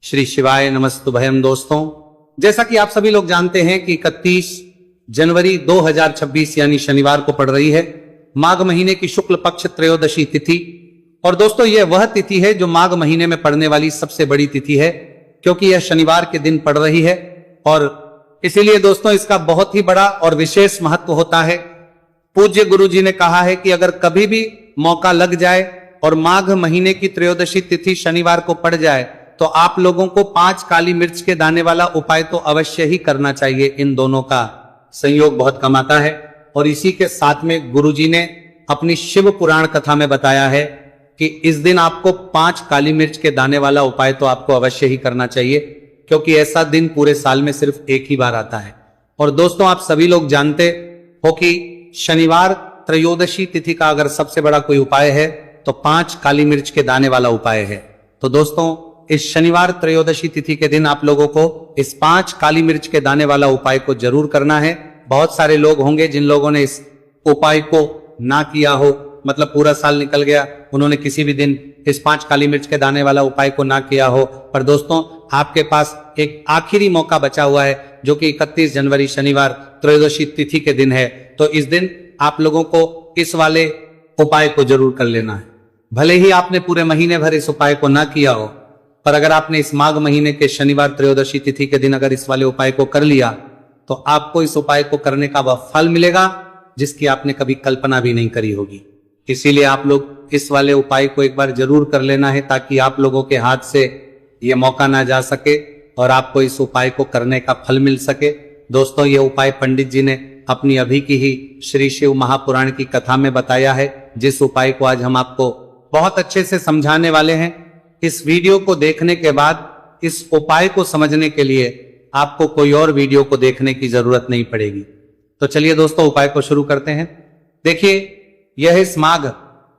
श्री शिवाय नमस्तुभयम। दोस्तों, जैसा कि आप सभी लोग जानते हैं कि 31 जनवरी 2026 यानी शनिवार को पड़ रही है माघ महीने की शुक्ल पक्ष त्रयोदशी तिथि। और दोस्तों, यह वह तिथि है जो माघ महीने में पड़ने वाली सबसे बड़ी तिथि है, क्योंकि यह शनिवार के दिन पड़ रही है। और इसीलिए दोस्तों, इसका बहुत ही बड़ा और विशेष महत्व होता है। पूज्य गुरु जी ने कहा है कि अगर कभी भी मौका लग जाए और माघ महीने की त्रयोदशी तिथि शनिवार को पड़ जाए तो आप लोगों को 5 काली मिर्च के दाने वाला उपाय तो अवश्य ही करना चाहिए। इन दोनों का संयोग बहुत कम आता है। और इसी के साथ में गुरुजी ने अपनी शिव पुराण कथा में बताया है कि इस दिन आपको 5 काली मिर्च के दाने वाला उपाय तो आपको अवश्य ही करना चाहिए, क्योंकि ऐसा दिन पूरे साल में सिर्फ एक ही बार आता है। और दोस्तों, आप सभी लोग जानते हो कि शनिवार त्रयोदशी तिथि का अगर सबसे बड़ा कोई उपाय है तो 5 काली मिर्च के दाने वाला उपाय है। तो दोस्तों, इस शनिवार त्रयोदशी तिथि के दिन आप लोगों को इस 5 काली मिर्च के दाने वाला उपाय को जरूर करना है। बहुत सारे लोग होंगे जिन लोगों ने इस उपाय को ना किया हो, मतलब पूरा साल निकल गया, उन्होंने किसी भी दिन इस 5 काली मिर्च के दाने वाला उपाय को ना किया हो। पर दोस्तों, आपके पास एक आखिरी मौका बचा हुआ है, जो कि 31 जनवरी शनिवार त्रयोदशी तिथि के दिन है। तो इस दिन आप लोगों को इस वाले उपाय को जरूर कर लेना है। भले ही आपने पूरे महीने भर इस उपाय को ना किया हो, पर अगर आपने इस माघ महीने के शनिवार त्रयोदशी तिथि के दिन अगर इस वाले उपाय को कर लिया तो आपको इस उपाय को करने का वह फल मिलेगा जिसकी आपने कभी कल्पना भी नहीं करी होगी। इसीलिए आप लोग इस वाले उपाय को एक बार जरूर कर लेना है, ताकि आप लोगों के हाथ से यह मौका ना जा सके और आपको इस उपाय को करने का फल मिल सके। दोस्तों, ये उपाय पंडित जी ने अपनी अभी की ही श्री शिव महापुराण की कथा में बताया है, जिस उपाय को आज हम आपको बहुत अच्छे से समझाने वाले हैं। इस वीडियो को देखने के बाद इस उपाय को समझने के लिए आपको कोई और वीडियो को देखने की जरूरत नहीं पड़ेगी। तो चलिए दोस्तों, उपाय को शुरू करते हैं। देखिए, यह इस माघ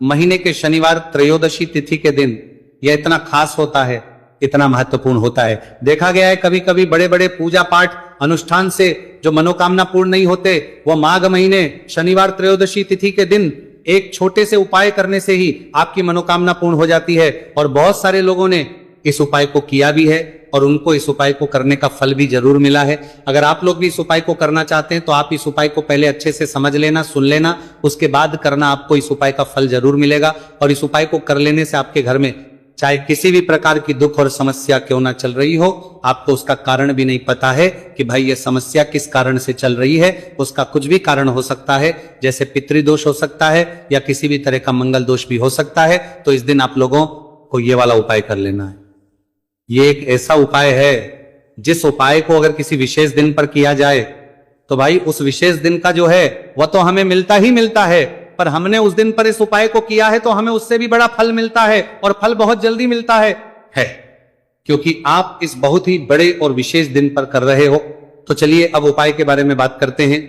महीने के शनिवार त्रयोदशी तिथि के दिन यह इतना खास होता है, इतना महत्वपूर्ण होता है। देखा गया है कभी कभी बड़े बड़े पूजा पाठ अनुष्ठान से जो मनोकामना पूर्ण नहीं होते, वह माघ महीने शनिवार त्रयोदशी तिथि के दिन एक छोटे से उपाय करने से ही आपकी मनोकामना पूर्ण हो जाती है। और बहुत सारे लोगों ने इस उपाय को किया भी है और उनको इस उपाय को करने का फल भी जरूर मिला है। अगर आप लोग भी इस उपाय को करना चाहते हैं तो आप इस उपाय को पहले अच्छे से समझ लेना, सुन लेना, उसके बाद करना। आपको इस उपाय का फल जरूर मिलेगा। और इस उपाय को कर लेने से आपके घर में चाहे किसी भी प्रकार की दुख और समस्या क्यों ना चल रही हो, आपको उसका कारण भी नहीं पता है कि भाई ये समस्या किस कारण से चल रही है। उसका कुछ भी कारण हो सकता है, जैसे पितृदोष हो सकता है या किसी भी तरह का मंगल दोष भी हो सकता है। तो इस दिन आप लोगों को ये वाला उपाय कर लेना है। ये एक ऐसा उपाय है जिस उपाय को अगर किसी विशेष दिन पर किया जाए तो भाई उस विशेष दिन का जो है वह तो हमें मिलता ही मिलता है, पर हमने उस दिन पर इस उपाय को किया है तो हमें उससे भी बड़ा फल मिलता है, और फल बहुत जल्दी मिलता है क्योंकि आप इस बहुत ही बड़े और विशेष दिन पर कर रहे हो। तो चलिए अब उपाय के बारे में बात करते हैं।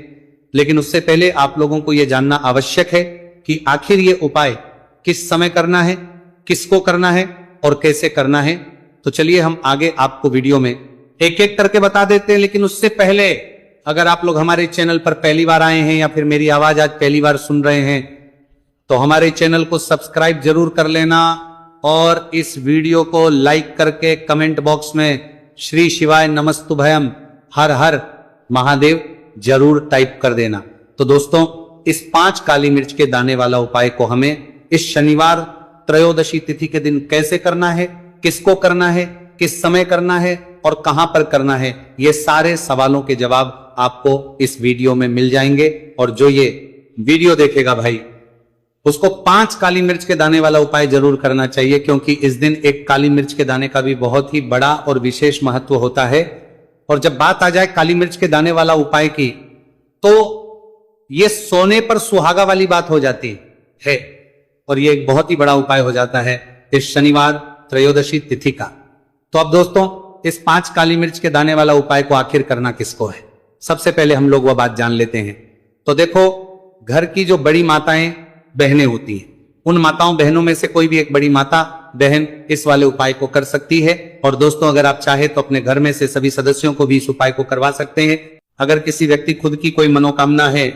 लेकिन उससे पहले आप लोगों को यह जानना आवश्यक है कि आखिर ये उपाय किस समय करना है, किसको करना है और कैसे करना है। तो चलिए हम आगे आपको वीडियो में एक एक करके बता देते हैं। लेकिन उससे पहले, अगर आप लोग हमारे चैनल पर पहली बार आए हैं या फिर मेरी आवाज आज पहली बार सुन रहे हैं, तो हमारे चैनल को सब्सक्राइब जरूर कर लेना और इस वीडियो को लाइक करके कमेंट बॉक्स में श्री शिवाय नमस्तुभयम हर हर महादेव जरूर टाइप कर देना। तो दोस्तों, इस 5 काली मिर्च के दाने वाला उपाय को हमें इस शनिवार त्रयोदशी तिथि के दिन कैसे करना है, किसको करना है, किस समय करना है और कहां पर करना है, ये सारे सवालों के जवाब आपको इस वीडियो में मिल जाएंगे। और जो ये वीडियो देखेगा भाई, उसको 5 काली मिर्च के दाने वाला उपाय जरूर करना चाहिए, क्योंकि इस दिन एक काली मिर्च के दाने का भी बहुत ही बड़ा और विशेष महत्व होता है। और जब बात आ जाए काली मिर्च के दाने वाला उपाय की, तो ये सोने पर सुहागा वाली बात हो जाती है और ये एक बहुत ही बड़ा उपाय हो जाता है इस शनिवार त्रयोदशी तिथि का। तो अब दोस्तों, इस 5 काली मिर्च के दाने वाला उपाय को आखिर करना किसको है, सबसे पहले हम लोग वह बात जान लेते हैं। तो देखो, घर की जो बड़ी माताएं बहनें होती हैं, उन माताओं बहनों में से कोई भी एक बड़ी माता बहन इस वाले उपाय को कर सकती है। और दोस्तों, अगर आप चाहे तो अपने घर में से सभी सदस्यों को भी इस उपाय को करवा सकते हैं। अगर किसी व्यक्ति खुद की कोई मनोकामना है,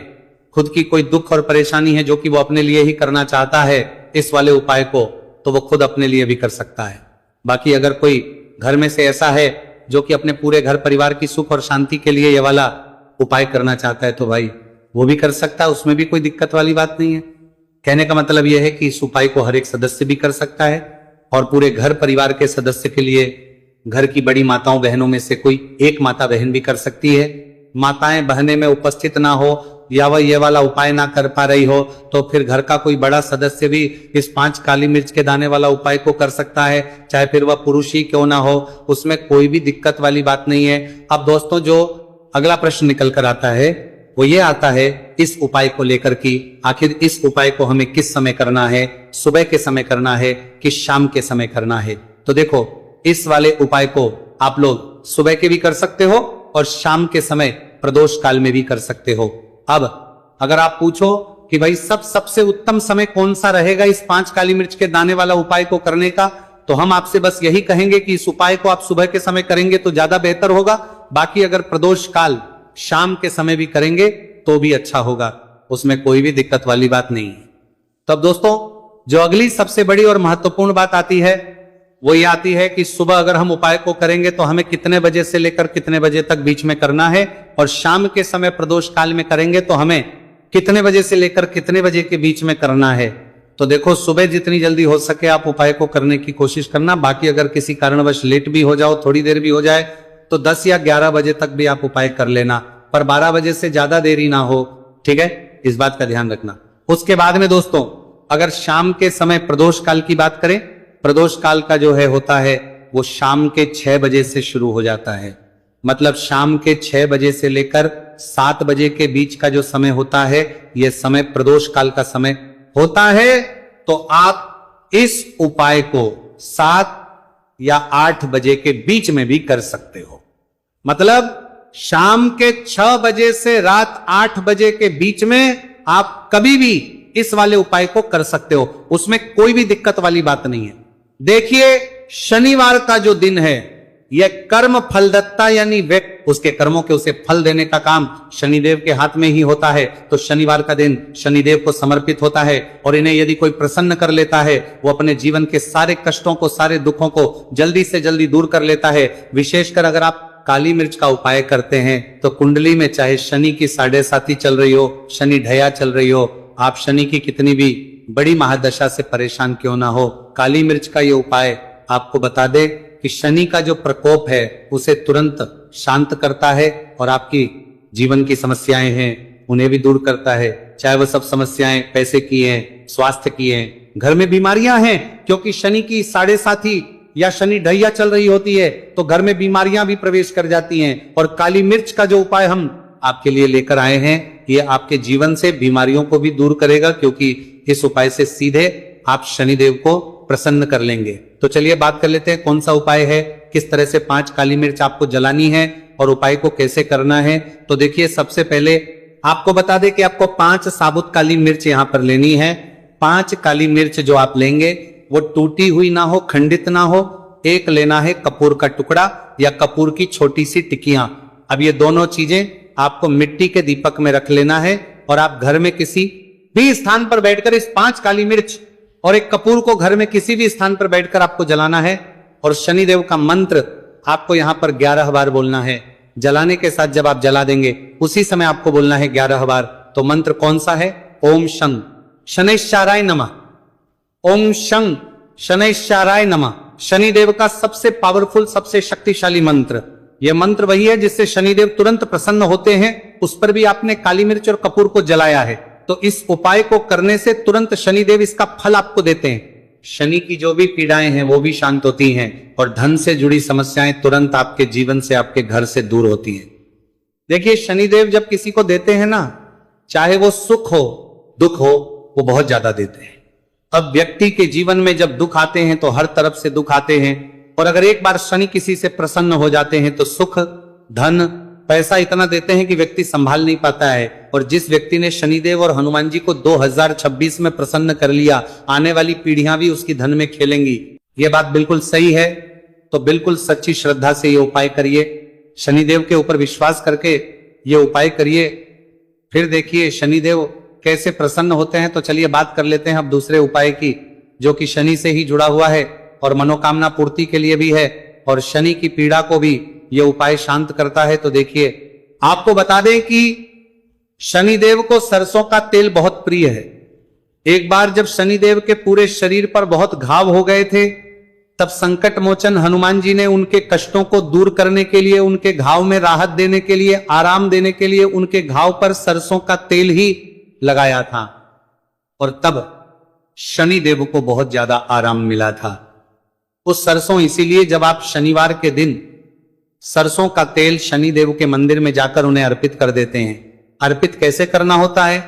खुद की कोई दुख और परेशानी है जो कि वो अपने लिए ही करना चाहता है इस वाले उपाय को, तो वो खुद अपने लिए भी कर सकता है। बाकी अगर कोई घर में से ऐसा है जो कि अपने पूरे घर परिवार की सुख और शांति के लिए ये वाला उपाय करना चाहता है, तो भाई वो भी कर सकता है, उसमें भी कोई दिक्कत वाली बात नहीं है। कहने का मतलब यह है कि इस उपाय को हर एक सदस्य भी कर सकता है और पूरे घर परिवार के सदस्य के लिए घर की बड़ी माताओं बहनों में से कोई एक माता बहन भी कर सकती है। माताएं बहनें में उपस्थित ना हो या वह ये वाला उपाय ना कर पा रही हो तो फिर घर का कोई बड़ा सदस्य भी इस 5 काली मिर्च के दाने वाला उपाय को कर सकता है, चाहे फिर वह पुरुष ही क्यों ना हो, उसमें कोई भी दिक्कत वाली बात नहीं है। अब दोस्तों, जो अगला प्रश्न निकल कर आता है वो ये आता है इस उपाय को लेकर कि आखिर इस उपाय को हमें किस समय करना है, सुबह के समय करना है कि शाम के समय करना है। तो देखो, इस वाले उपाय को आप लोग सुबह के भी कर सकते हो और शाम के समय प्रदोष काल में भी कर सकते हो। अब अगर आप पूछो कि भाई सबसे उत्तम समय कौन सा रहेगा इस 5 काली मिर्च के दाने वाला उपाय को करने का, तो हम आपसे बस यही कहेंगे कि इस उपाय को आप सुबह के समय करेंगे तो ज्यादा बेहतर होगा। बाकी अगर प्रदोष काल शाम के समय भी करेंगे तो भी अच्छा होगा, उसमें कोई भी दिक्कत वाली बात नहीं है। तब दोस्तों, जो अगली सबसे बड़ी और महत्वपूर्ण बात आती है वो ये आती है कि सुबह अगर हम उपाय को करेंगे तो हमें कितने बजे से लेकर कितने बजे तक बीच में करना है, और शाम के समय प्रदोष काल में करेंगे तो हमें कितने बजे से लेकर कितने बजे के बीच में करना है। तो देखो, सुबह जितनी जल्दी हो सके आप उपाय को करने की कोशिश करना। बाकी अगर किसी कारणवश लेट भी हो जाओ, थोड़ी देर भी हो जाए, तो 10 या 11 बजे तक भी आप उपाय कर लेना, पर 12 बजे से ज्यादा देरी ना हो, ठीक है, इस बात का ध्यान रखना। उसके बाद में दोस्तों, अगर शाम के समय प्रदोष काल की बात करें, प्रदोष काल का जो है होता है वो शाम के 6 बजे से शुरू हो जाता है। मतलब शाम के 6 बजे से लेकर 7 बजे के बीच का जो समय होता है, यह समय प्रदोष काल का समय होता है। तो आप इस उपाय को 7 या 8 बजे के बीच में भी कर सकते हो। मतलब शाम के 6 बजे से रात 8 बजे के बीच में आप कभी भी इस वाले उपाय को कर सकते हो, उसमें कोई भी दिक्कत वाली बात नहीं है। देखिए, शनिवार का जो दिन है यह कर्म फलदत्ता, यानी व्यक्ति उसके कर्मों के उसे फल देने का काम शनिदेव के हाथ में ही होता है। तो शनिवार का दिन शनिदेव को समर्पित होता है और इन्हें यदि कोई प्रसन्न कर लेता है, वो अपने जीवन के सारे कष्टों को, सारे दुखों को जल्दी से जल्दी दूर कर लेता है। विशेषकर अगर आप काली मिर्च का उपाय करते हैं तो कुंडली में चाहे शनि की 7.5 चल रही हो, शनि ढया चल रही हो, आप शनि की कितनी भी बड़ी महादशा से परेशान क्यों ना हो, काली मिर्च का ये उपाय आपको बता दे कि शनि का जो प्रकोप है उसे तुरंत शांत करता है और आपकी जीवन की समस्याएं हैं उन्हें भी दूर करता है। चाहे वह सब समस्याएं पैसे की हैं, स्वास्थ्य की हैं, घर में बीमारियां हैं, क्योंकि शनि की 7.5 या शनि ढैया चल रही होती है तो घर में बीमारियां भी प्रवेश कर जाती हैं। और काली मिर्च का जो उपाय हम आपके लिए लेकर आए हैं, ये आपके जीवन से बीमारियों को भी दूर करेगा, क्योंकि इस उपाय से सीधे आप शनिदेव को प्रसन्न कर लेंगे। तो चलिए बात कर लेते हैं कौन सा उपाय है, किस तरह से 5 काली मिर्च आपको जलानी है और उपाय को कैसे करना है। तो देखिए, सबसे पहले आपको बता दें कि आपको 5 साबुत काली मिर्च यहां पर लेनी है। 5 काली मिर्च जो आप लेंगे वो टूटी हुई ना हो, खंडित ना हो। एक लेना है कपूर का टुकड़ा या कपूर की छोटी सी टिकियां। अब ये दोनों चीजें आपको मिट्टी के दीपक में रख लेना है और आप घर में किसी भी स्थान पर बैठकर इस 5 काली मिर्च और एक कपूर को घर में किसी भी स्थान पर बैठकर आपको जलाना है। और शनिदेव का मंत्र आपको यहां पर 11 बार बोलना है। जलाने के साथ जब आप जला देंगे उसी समय आपको बोलना है 11 बार। तो मंत्र कौन सा है? ओम शं शनैश्चराय नमः, ओम शं शनैश्चराय नमः। शनिदेव का सबसे पावरफुल, सबसे शक्तिशाली मंत्र। यह मंत्र वही है जिससे शनिदेव तुरंत प्रसन्न होते हैं। उस पर भी आपने काली मिर्च और कपूर को जलाया है, तो इस उपाय को करने से तुरंत शनिदेव इसका फल आपको देते हैं। शनि की जो भी पीड़ाएं हैं वो भी शांत होती हैं और धन से जुड़ी समस्याएं तुरंत आपके जीवन से, आपके घर से दूर होती हैं। देखिए, शनिदेव जब किसी को देते हैं ना, चाहे वो सुख हो दुख हो, वो बहुत ज्यादा देते हैं। अब व्यक्ति के जीवन में जब दुख आते हैं तो हर तरफ से दुख आते हैं, और अगर एक बार शनि किसी से प्रसन्न हो जाते हैं तो सुख, धन, पैसा इतना देते हैं कि व्यक्ति संभाल नहीं पाता है। और जिस व्यक्ति ने शनिदेव और हनुमान जी को 2026 में प्रसन्न कर लिया, आने वाली पीढ़ियां भी उसकी धन में खेलेंगी। यह बात बिल्कुल सही है। तो बिल्कुल सच्ची श्रद्धा से ये उपाय करिए, शनिदेव के ऊपर विश्वास करके ये उपाय करिए। फिर देखिए शनिदेव कैसे प्रसन्न होते हैं। तो चलिए बात कर लेते हैं अब दूसरे उपाय की, जो कि शनि से ही जुड़ा हुआ है और मनोकामना पूर्ति के लिए भी है। और शनि की पीड़ा को भी यह उपाय शांत करता है। तो देखिए, आपको बता दें कि शनिदेव को सरसों का तेल बहुत प्रिय है। एक बार जब शनिदेव के पूरे शरीर पर बहुत घाव हो गए थे, तब संकट मोचन हनुमान जी ने उनके कष्टों को दूर करने के लिए, उनके घाव में राहत देने के लिए, आराम देने के लिए उनके घाव पर सरसों का तेल ही लगाया था, और तब शनिदेव को बहुत ज्यादा आराम मिला था। वो सरसों इसीलिए, जब आप शनिवार के दिन सरसों का तेल शनिदेव के मंदिर में जाकर उन्हें अर्पित कर देते हैं। अर्पित कैसे करना होता है?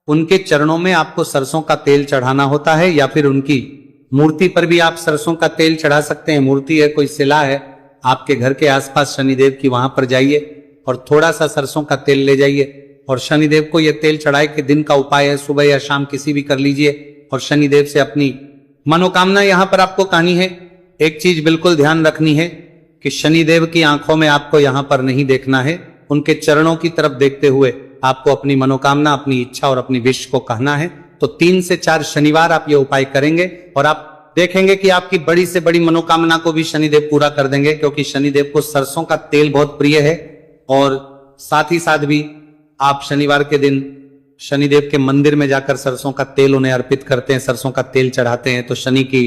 उनके चरणों में आपको सरसों का तेल चढ़ाना होता है, या फिर उनकी मूर्ति पर भी आप सरसों का तेल चढ़ा सकते हैं। मूर्ति है, कोई शिला है आपके घर के आसपास शनिदेव की, वहां पर जाइए और थोड़ा सा सरसों का तेल ले जाइए और शनिदेव को यह तेल चढ़ाए। के दिन का उपाय है, सुबह या शाम किसी भी कर लीजिए, और शनिदेव से अपनी मनोकामना यहां पर आपको कहनी है। एक चीज बिल्कुल ध्यान रखनी है कि शनिदेव की आंखों में आपको यहां पर नहीं देखना है, उनके चरणों की तरफ देखते हुए आपको अपनी मनोकामना, अपनी इच्छा और अपनी विश को कहना है। तो 3 से 4 शनिवार आप ये उपाय करेंगे और आप देखेंगे कि आपकी बड़ी से बड़ी मनोकामना को भी शनिदेव पूरा कर देंगे, क्योंकि शनिदेव को सरसों का तेल बहुत प्रिय है। और साथ ही साथ भी आप शनिवार के दिन शनिदेव के मंदिर में जाकर सरसों का तेल उन्हें अर्पित करते हैं, सरसों का तेल चढ़ाते हैं, तो शनि की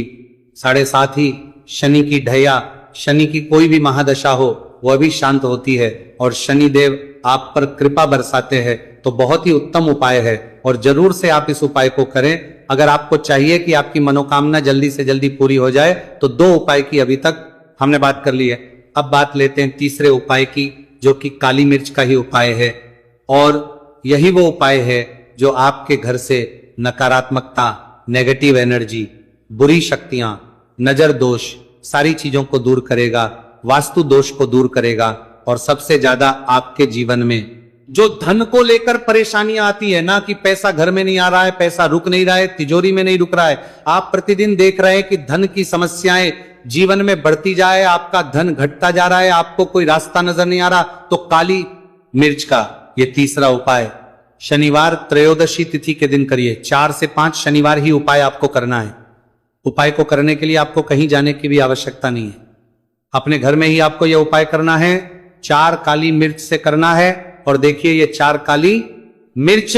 7.5 ही, शनि की ढैया, शनि की कोई भी महादशा हो वह भी शांत होती है और शनिदेव आप पर कृपा बरसाते हैं। तो बहुत ही उत्तम उपाय है और जरूर से आप इस उपाय को करें। अगर आपको चाहिए कि आपकी मनोकामना जल्दी से जल्दी पूरी हो जाए, तो 2 उपाय की अभी तक हमने बात कर ली है। अब बात लेते हैं तीसरे उपाय की, जो कि काली मिर्च का ही उपाय है। और यही वो उपाय है जो आपके घर से नकारात्मकता, नेगेटिव एनर्जी, बुरी शक्तियां, नजर दोष, सारी चीजों को दूर करेगा, वास्तु दोष को दूर करेगा। और सबसे ज्यादा आपके जीवन में जो धन को लेकर परेशानियां आती है ना, कि पैसा घर में नहीं आ रहा है, पैसा रुक नहीं रहा है, तिजोरी में नहीं रुक रहा है, आप प्रतिदिन देख रहे हैं कि धन की समस्याएं जीवन में बढ़ती जाए, आपका धन घटता जा रहा है, आपको कोई रास्ता नजर नहीं आ रहा, तो काली मिर्च का ये तीसरा उपाय शनिवार त्रयोदशी तिथि के दिन करिए। 4 से 5 शनिवार ही उपाय आपको करना है। उपाय को करने के लिए आपको कहीं जाने की भी आवश्यकता नहीं है, अपने घर में ही आपको यह उपाय करना है। 4 काली मिर्च से करना है। और देखिए, ये 4 काली मिर्च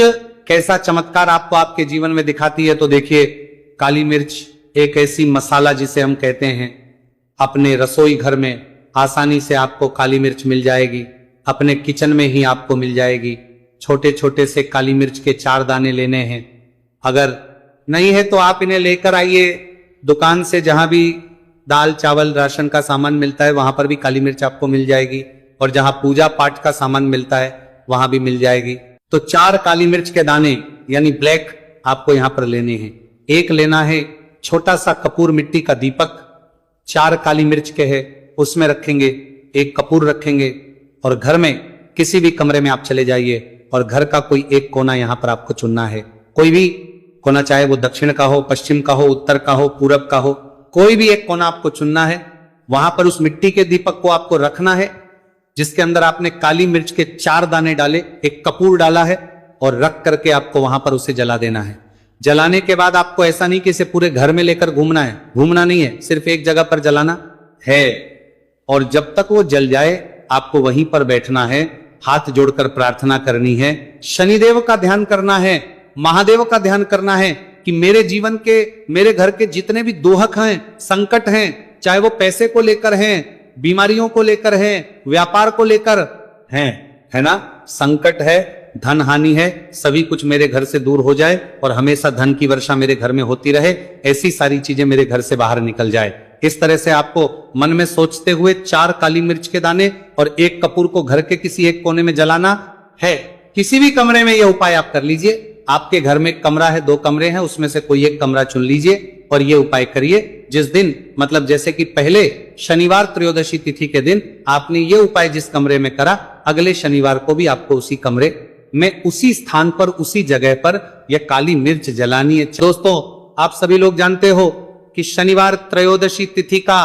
कैसा चमत्कार आपको आपके जीवन में दिखाती है। तो देखिए, काली मिर्च एक ऐसी मसाला जिसे हम कहते हैं, अपने रसोई घर में आसानी से आपको काली मिर्च मिल जाएगी, अपने किचन में ही आपको मिल जाएगी। छोटे छोटे से काली मिर्च के 4 दाने लेने हैं। अगर नहीं है तो आप इन्हें लेकर आइए दुकान से, जहां भी दाल चावल राशन का सामान मिलता है वहां पर भी काली मिर्च आपको मिल जाएगी, और जहां पूजा पाठ का सामान मिलता है वहां भी मिल जाएगी। तो 4 काली मिर्च के दाने यानी ब्लैक आपको यहां पर लेने हैं। एक लेना है छोटा सा कपूर मिट्टी का दीपक, 4 काली मिर्च के है, उसमें रखेंगे, एक कपूर रखेंगे, और घर में किसी भी कमरे में आप चले जाइए और घर का कोई एक कोना यहां पर आपको चुनना है। कोई भी कोना, चाहे वो दक्षिण का हो, पश्चिम का हो, उत्तर का हो, पूरब का हो, कोई भी एक कोना आपको चुनना है। वहां पर उस मिट्टी के दीपक को आपको रखना है, जिसके अंदर आपने काली मिर्च के 4 दाने डाले, एक कपूर डाला है, और रख करके आपको वहां पर उसे जला देना है। जलाने के बाद आपको ऐसा नहीं कि इसे पूरे घर में लेकर घूमना है, घूमना नहीं है, सिर्फ एक जगह पर जलाना है। और जब तक वो जल जाए आपको वहीं पर बैठना है, हाथ जोड़कर प्रार्थना करनी है, शनिदेव का ध्यान करना है, महादेव का ध्यान करना है कि मेरे जीवन के, मेरे घर के जितने भी दोहक हैं, संकट हैं, चाहे वो पैसे को लेकर हैं, बीमारियों को लेकर है, व्यापार को लेकर है ना, संकट है, धन हानि है, सभी कुछ मेरे घर से दूर हो जाए और हमेशा धन की वर्षा मेरे घर में होती रहे, ऐसी सारी चीजें मेरे घर से बाहर निकल जाए। इस तरह से आपको मन में सोचते हुए 4 काली मिर्च के दाने और एक कपूर को घर के किसी एक कोने में जलाना है। किसी भी कमरे में यह उपाय आप कर लीजिए। आपके घर में एक कमरा है, 2 कमरे हैं, उसमें से कोई एक कमरा चुन लीजिए और ये उपाय करिए। जिस दिन, मतलब जैसे कि पहले शनिवार त्रयोदशी तिथि के दिन आपने ये उपाय जिस कमरे में करा, अगले शनिवार को भी आपको उसी कमरे में, उसी स्थान पर, उसी जगह पर यह काली मिर्च जलानी है। दोस्तों, आप सभी लोग जानते हो कि शनिवार त्रयोदशी तिथि का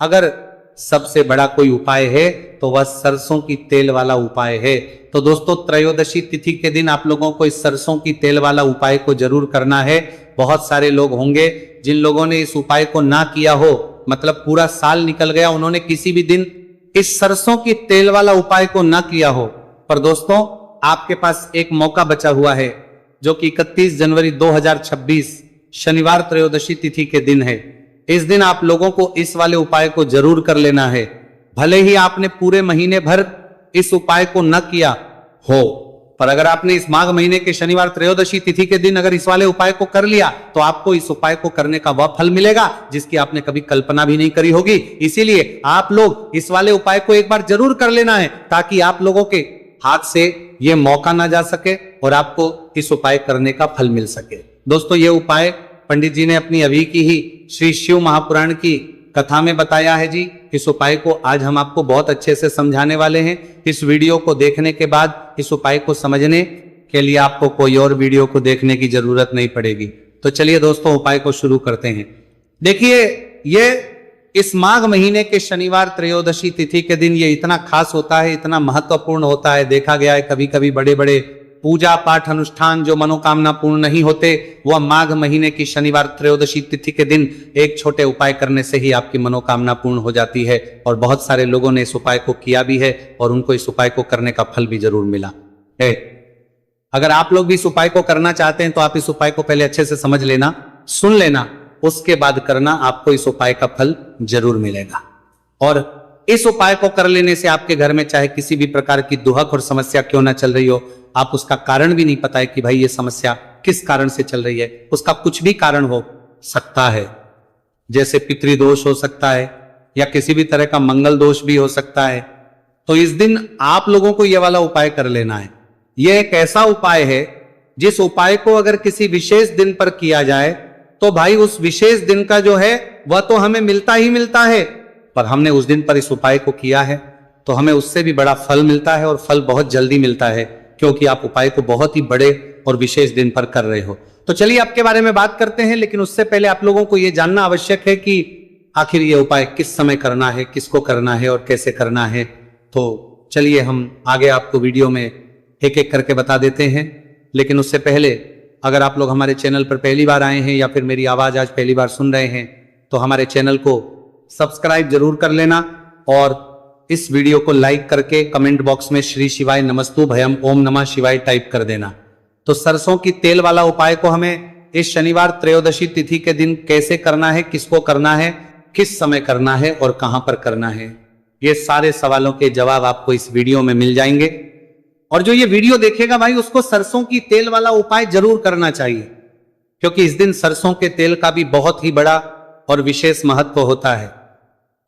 अगर सबसे बड़ा कोई उपाय है तो वह सरसों की तेल वाला उपाय है। तो दोस्तों त्रयोदशी तिथि के दिन आप लोगों को इस सरसों की तेल वाला उपाय को जरूर करना है। बहुत सारे लोग होंगे जिन लोगों ने इस उपाय को ना किया हो, मतलब पूरा साल निकल गया, उन्होंने किसी भी दिन इस सरसों की तेल वाला उपाय को ना किया हो। पर दोस्तों आपके पास एक मौका बचा हुआ है जो कि 31 जनवरी 2026 शनिवार त्रयोदशी तिथि के दिन है। इस दिन आप लोगों को इस वाले उपाय को जरूर कर लेना है। भले ही आपने पूरे महीने भर इस उपाय को न किया हो, पर अगर आपने इस माघ महीने के शनिवार त्रयोदशी तिथि के दिन अगर इस वाले उपाय को कर लिया तो आपको इस उपाय को करने का वह फल मिलेगा जिसकी आपने कभी कल्पना भी नहीं करी होगी। इसीलिए आप लोग इस वाले उपाय को एक बार जरूर कर लेना है ताकि आप लोगों के हाथ से यह मौका ना जा सके और आपको इस उपाय करने का फल मिल सके। दोस्तों ये उपाय पंडित जी ने अपनी अभी की ही श्री शिव महापुराण की कथा में बताया है जी। इस उपाय को आज हम आपको बहुत अच्छे से समझाने वाले हैं। इस वीडियो को देखने के बाद इस उपाय को समझने के लिए आपको कोई और वीडियो को देखने की जरूरत नहीं पड़ेगी। तो चलिए दोस्तों उपाय को शुरू करते हैं। देखिए ये इस माघ महीने के शनिवार त्रयोदशी तिथि के दिन ये इतना खास होता है, इतना महत्वपूर्ण होता है। देखा गया है कभी कभी बड़े बड़े पूजा पाठ अनुष्ठान जो मनोकामना पूर्ण नहीं होते, वह माघ महीने की शनिवार त्रयोदशी तिथि के दिन एक छोटे उपाय करने से ही आपकी मनोकामना पूर्ण हो जाती है। और बहुत सारे लोगों ने इस उपाय को किया भी है और उनको इस उपाय को करने का फल भी जरूर मिला है। अगर आप लोग भी इस उपाय को करना चाहते हैं तो आप इस उपाय को पहले अच्छे से समझ लेना, सुन लेना, उसके बाद करना, आपको इस उपाय का फल जरूर मिलेगा। और इस उपाय को कर लेने से आपके घर में चाहे किसी भी प्रकार की दुहक और समस्या क्यों ना चल रही हो, आप उसका कारण भी नहीं पता है कि भाई ये समस्या किस कारण से चल रही है, उसका कुछ भी कारण हो सकता है। जैसे पितृदोष हो सकता है या किसी भी तरह का मंगल दोष भी हो सकता है। तो इस दिन आप लोगों को यह वाला उपाय कर लेना है। यह एक ऐसा उपाय है जिस उपाय को अगर किसी विशेष दिन पर किया जाए तो भाई उस विशेष दिन का जो है वह तो हमें मिलता ही मिलता है, पर हमने उस दिन पर इस उपाय को किया है तो हमें उससे भी बड़ा फल मिलता है और फल बहुत जल्दी मिलता है क्योंकि आप उपाय को बहुत ही बड़े और विशेष दिन पर कर रहे हो। तो चलिए आपके बारे में बात करते हैं, लेकिन उससे पहले आप लोगों को यह जानना आवश्यक है कि आखिर यह उपाय किस समय करना है, किसको करना है और कैसे करना है। तो चलिए हम आगे आपको वीडियो में एक एक करके बता देते हैं। लेकिन उससे पहले अगर आप लोग हमारे चैनल पर पहली बार आए हैं या फिर मेरी आवाज आज पहली बार सुन रहे हैं तो हमारे चैनल को सब्सक्राइब जरूर कर लेना और इस वीडियो को लाइक करके कमेंट बॉक्स में श्री शिवाय नमस्तु भयम ओम नमः शिवाय टाइप कर देना। तो सरसों की तेल वाला उपाय को हमें इस शनिवार त्रयोदशी तिथि के दिन कैसे करना है, किसको करना है, किस समय करना है और कहां पर करना है, ये सारे सवालों के जवाब आपको इस वीडियो में मिल जाएंगे। और जो ये वीडियो देखेगा भाई उसको सरसों की तेल वाला उपाय जरूर करना चाहिए क्योंकि इस दिन सरसों के तेल का भी बहुत ही बड़ा और विशेष महत्व होता है।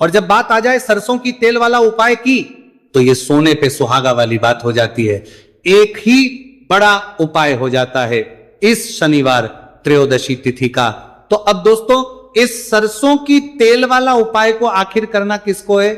और जब बात आ जाए सरसों की तेल वाला उपाय की तो ये सोने पे सुहागा वाली बात हो जाती है। एक ही बड़ा उपाय हो जाता है इस शनिवार त्रयोदशी तिथि का। तो अब दोस्तों इस सरसों की तेल वाला उपाय को आखिर करना किसको है,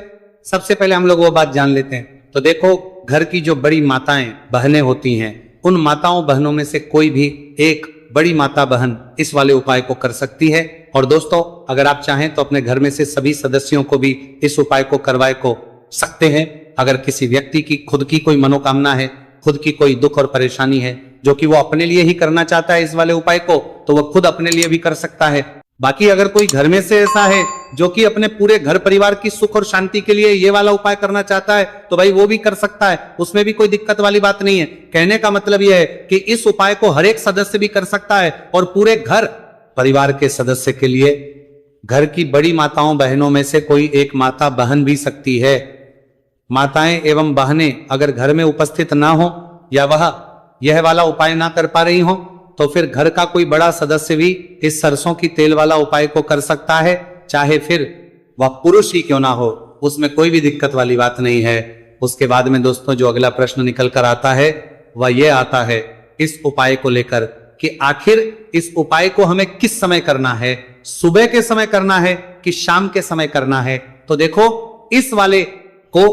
सबसे पहले हम लोग वो बात जान लेते हैं। तो देखो घर की जो बड़ी माताएं बहनें होती हैं, उन माताओं बहनों में से कोई भी एक बड़ी माता बहन इस वाले उपाय को कर सकती है। और दोस्तों अगर आप चाहें तो अपने घर में से सभी सदस्यों को भी इस उपाय को करवाए को सकते हैं। अगर किसी व्यक्ति की खुद की कोई मनोकामना है, खुद की कोई दुख और परेशानी है जो कि वो अपने लिए ही करना चाहता है इस वाले उपाय को, तो वो खुद अपने लिए भी कर सकता है। बाकी अगर कोई घर में से ऐसा है जो कि अपने पूरे घर परिवार की सुख और शांति के लिए ये वाला उपाय करना चाहता है तो भाई वो भी कर सकता है, उसमें भी कोई दिक्कत वाली बात नहीं है। कहने का मतलब यह है कि इस उपाय को हर एक सदस्य भी कर सकता है और पूरे घर परिवार के सदस्य के लिए घर की बड़ी माताओं बहनों में से कोई एक माता बहन भी सकती है। माताएं एवं बहनें अगर घर में उपस्थित ना हो या वह यह वाला उपाय ना कर पा रही हो तो फिर घर का कोई बड़ा सदस्य भी इस सरसों की तेल वाला उपाय को कर सकता है, चाहे फिर वह पुरुष ही क्यों ना हो, उसमें कोई भी दिक्कत वाली बात नहीं है। उसके बाद में दोस्तों जो अगला प्रश्न निकल कर आता है वह यह आता है इस उपाय को लेकर कि आखिर इस उपाय को हमें किस समय करना है, सुबह के समय करना है कि शाम के समय करना है। तो देखो इस वाले को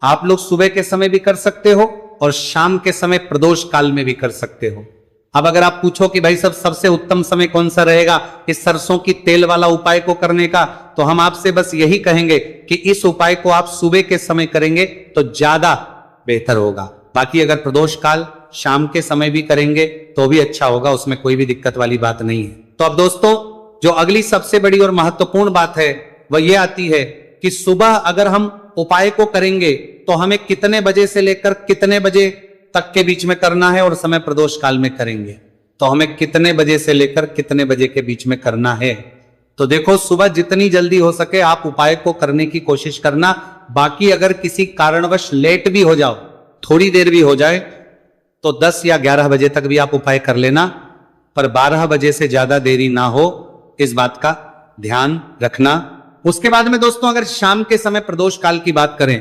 आप लोग सुबह के समय भी कर सकते हो और शाम के समय प्रदोष काल में भी कर सकते हो। अब अगर आप पूछो कि भाई सबसे उत्तम समय कौन सा रहेगा इस सरसों की तेल वाला उपाय को करने का, तो हम आपसे बस यही कहेंगे कि इस उपाय को आप सुबह के समय करेंगे तो ज्यादा बेहतर होगा। बाकी अगर प्रदोष काल शाम के समय भी करेंगे तो भी अच्छा होगा, उसमें कोई भी दिक्कत वाली बात नहीं है। तो अब दोस्तों, जो अगली सबसे बड़ी और महत्वपूर्ण बात है वह यह आती है कि सुबह अगर हम उपाय को करेंगे तो हमें कितने बजे से लेकर कितने बजे तक के बीच में करना है, और समय प्रदोष काल में करेंगे तो हमें कितने बजे से लेकर कितने बजे के बीच में करना है। तो देखो, सुबह जितनी जल्दी हो सके आप उपाय को करने की कोशिश करना। बाकी अगर किसी कारणवश लेट भी हो जाओ, थोड़ी देर भी हो जाए, तो 10 या 11 बजे तक भी आप उपाय कर लेना, पर 12 बजे से ज्यादा देरी ना हो, इस बात का ध्यान रखना। उसके बाद में दोस्तों, अगर शाम के समय प्रदोष काल की बात करें,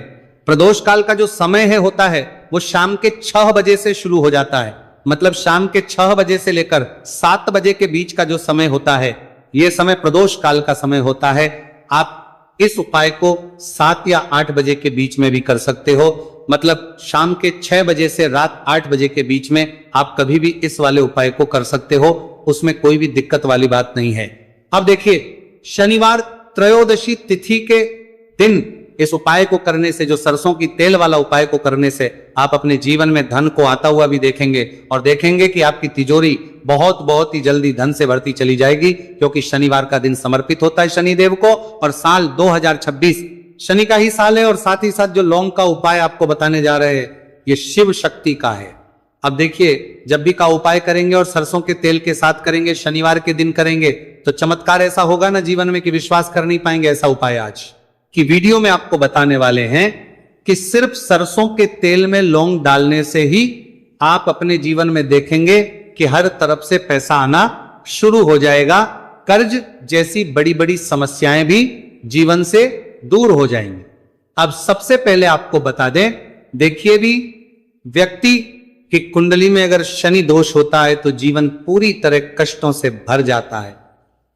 प्रदोष काल का जो समय है होता है वो शाम के 6 बजे से शुरू हो जाता है। मतलब शाम के 6 बजे से लेकर 7 बजे के बीच का जो समय होता है, यह समय प्रदोष काल का समय होता है। आप इस उपाय को 7 या 8 बजे के बीच में भी कर सकते हो। मतलब शाम के 6 बजे से रात 8 बजे के बीच में आप कभी भी इस वाले उपाय को कर सकते हो, उसमें कोई भी दिक्कत वाली बात नहीं है। अब देखिए, शनिवार त्रयोदशी तिथि के दिन इस उपाय को करने से, जो सरसों की तेल वाला उपाय को करने से, आप अपने जीवन में धन को आता हुआ भी देखेंगे और देखेंगे कि आपकी तिजोरी बहुत ही जल्दी धन से भरती चली जाएगी, क्योंकि शनिवार का दिन समर्पित होता है शनिदेव को। और साल 2026 शनि का ही साल है, और साथ ही साथ जो लौंग का उपाय आपको बताने जा रहे हैं ये शिव शक्ति का है। अब देखिए, जब भी का उपाय करेंगे और सरसों के तेल के साथ करेंगे, शनिवार के दिन करेंगे, तो चमत्कार ऐसा होगा ना जीवन में कि विश्वास कर नहीं पाएंगे। ऐसा उपाय आज की वीडियो में आपको बताने वाले हैं कि सिर्फ सरसों के तेल में लौंग डालने से ही आप अपने जीवन में देखेंगे कि हर तरफ से पैसा आना शुरू हो जाएगा। कर्ज जैसी बड़ी बड़ी समस्याएं भी जीवन से दूर हो जाएंगी। अब सबसे पहले आपको बता दें, देखिए भी, व्यक्ति की कुंडली में अगर शनि दोष होता है तो जीवन पूरी तरह कष्टों से भर जाता है।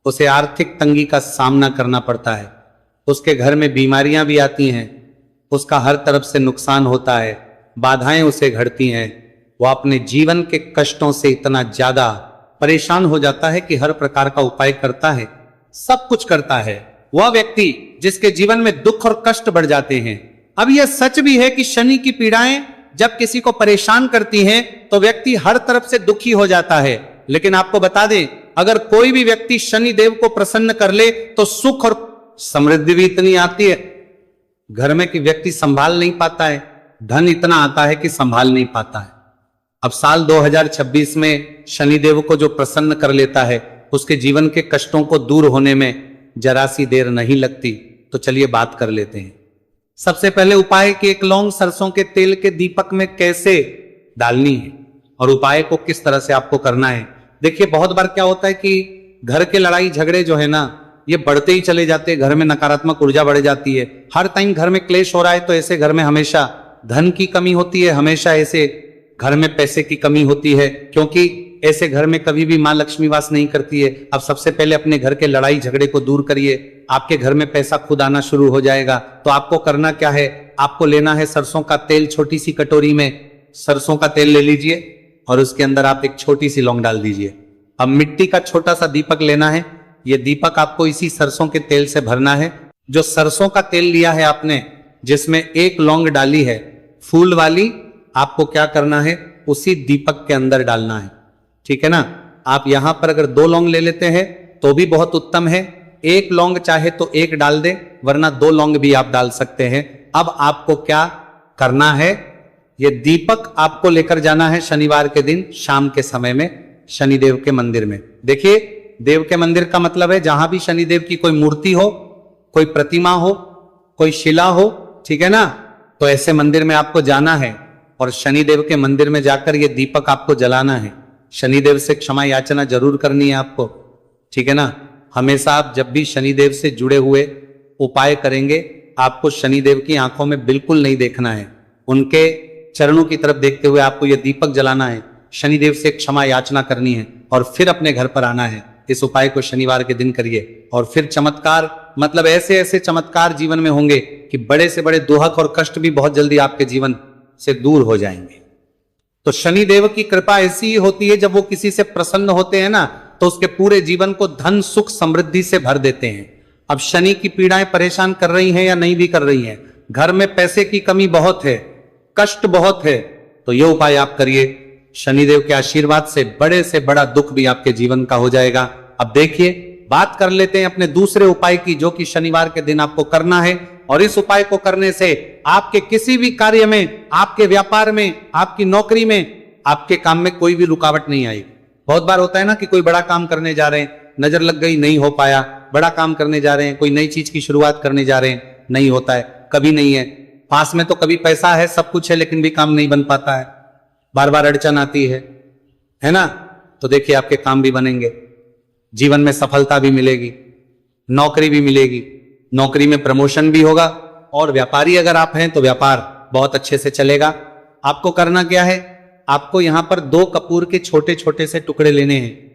उसे आर्थिक तंगी का सामना करना पड़ता है, उसके घर में बीमारियां भी आती हैं, उसका हर तरफ से नुकसान होता है, बाधाएं उसे घड़ती हैं। वो अपने जीवन के कष्टों से इतना ज्यादा परेशान हो जाता है कि हर प्रकार का उपाय करता है, सब कुछ करता है। वह व्यक्ति जिसके जीवन में दुख और कष्ट बढ़ जाते हैं। अब यह सच भी है कि शनि की पीड़ाएं जब किसी को परेशान करती हैं तो व्यक्ति हर तरफ से दुखी हो जाता है। लेकिन आपको बता दें, अगर कोई भी व्यक्ति शनि देव को प्रसन्न कर ले तो सुख और समृद्धि भी इतनी आती है घर में कि व्यक्ति संभाल नहीं पाता है, धन इतना आता है कि संभाल नहीं पाता है। अब साल 2026 में शनिदेव को जो प्रसन्न कर लेता है, उसके जीवन के कष्टों को दूर होने में जरा सी देर नहीं लगती। तो चलिए बात कर लेते हैं। सबसे पहले उपाय कि एक लौंग सरसों के तेल के दीपक में कैसे डालनी है और उपाय को किस तरह से आपको करना है। देखिए, बहुत बार क्या होता है कि घर के लड़ाई झगड़े जो है ना, ये बढ़ते ही चले जाते हैं, घर में नकारात्मक ऊर्जा बढ़ जाती है। हर टाइम घर में क्लेश हो रहा है तो ऐसे घर में हमेशा धन की कमी होती है, हमेशा ऐसे घर में पैसे की कमी होती है, क्योंकि ऐसे घर में कभी भी मां लक्ष्मी वास नहीं करती है। अब सबसे पहले अपने घर के लड़ाई झगड़े को दूर करिए, आपके घर में पैसा खुद आना शुरू हो जाएगा। तो आपको करना क्या है, आपको लेना है सरसों का तेल। छोटी सी कटोरी में सरसों का तेल ले लीजिए और उसके अंदर आप एक छोटी सी लौंग डाल दीजिए। अब मिट्टी का छोटा सा दीपक लेना है, यह दीपक आपको इसी सरसों के तेल से भरना है। जो सरसों का तेल लिया है आपने, जिसमें एक लौंग डाली है फूल वाली, आपको क्या करना है, उसी दीपक के अंदर डालना है। ठीक है ना। आप यहां पर अगर 2 लौंग ले लेते हैं तो भी बहुत उत्तम है। 1 लौंग चाहे तो 1 डाल दे, वरना 2 लौंग भी आप डाल सकते हैं। अब आपको क्या करना है, ये दीपक आपको लेकर जाना है शनिवार के दिन शाम के समय में शनिदेव के मंदिर में। देखिए, देव के मंदिर का मतलब है जहां भी शनिदेव की कोई मूर्ति हो, कोई प्रतिमा हो, कोई शिला हो, ठीक है ना। तो ऐसे मंदिर में आपको जाना है और शनिदेव के मंदिर में जाकर ये दीपक आपको जलाना है। शनिदेव से क्षमा याचना जरूर करनी है आपको, ठीक है ना। हमेशा आप जब भी शनिदेव से जुड़े हुए उपाय करेंगे, आपको शनिदेव की आंखों में बिल्कुल नहीं देखना है, उनके चरणों की तरफ देखते हुए आपको यह दीपक जलाना है, शनिदेव से क्षमा याचना करनी है और फिर अपने घर पर आना है। इस उपाय को शनिवार के दिन करिए और फिर चमत्कार, मतलब ऐसे ऐसे चमत्कार जीवन में होंगे कि बड़े से बड़े दुख और कष्ट भी बहुत जल्दी आपके जीवन से दूर हो जाएंगे। तो शनि देव की कृपा ऐसी ही होती है, जब वो किसी से प्रसन्न होते हैं ना, तो उसके पूरे जीवन को धन सुख समृद्धि से भर देते हैं। अब शनि की पीड़ाएं परेशान कर रही हैं या नहीं भी कर रही हैं, घर में पैसे की कमी बहुत है, कष्ट बहुत है, तो ये उपाय आप करिए। शनिदेव के आशीर्वाद से बड़ा दुख भी आपके जीवन का हो जाएगा। अब देखिए, बात कर लेते हैं अपने दूसरे उपाय की, जो कि शनिवार के दिन आपको करना है। और इस उपाय को करने से आपके किसी भी कार्य में, आपके व्यापार में, आपकी नौकरी में, आपके काम में कोई भी रुकावट नहीं आएगी। बहुत बार होता है ना कि कोई बड़ा काम करने जा रहे हैं, नजर लग गई, नहीं हो पाया। बड़ा काम करने जा रहे हैं, कोई नई चीज की शुरुआत करने जा रहे हैं, नहीं होता है, कभी नहीं है। पास में तो कभी पैसा है, सब कुछ है, लेकिन भी काम नहीं बन पाता है, बार बार अड़चन आती है ना। तो देखिए, आपके काम भी बनेंगे, जीवन में सफलता भी मिलेगी, नौकरी भी मिलेगी, नौकरी में प्रमोशन भी होगा, और व्यापारी अगर आप हैं तो व्यापार बहुत अच्छे से चलेगा। आपको करना क्या है, आपको यहां पर 2 कपूर के छोटे छोटे से टुकड़े लेने हैं।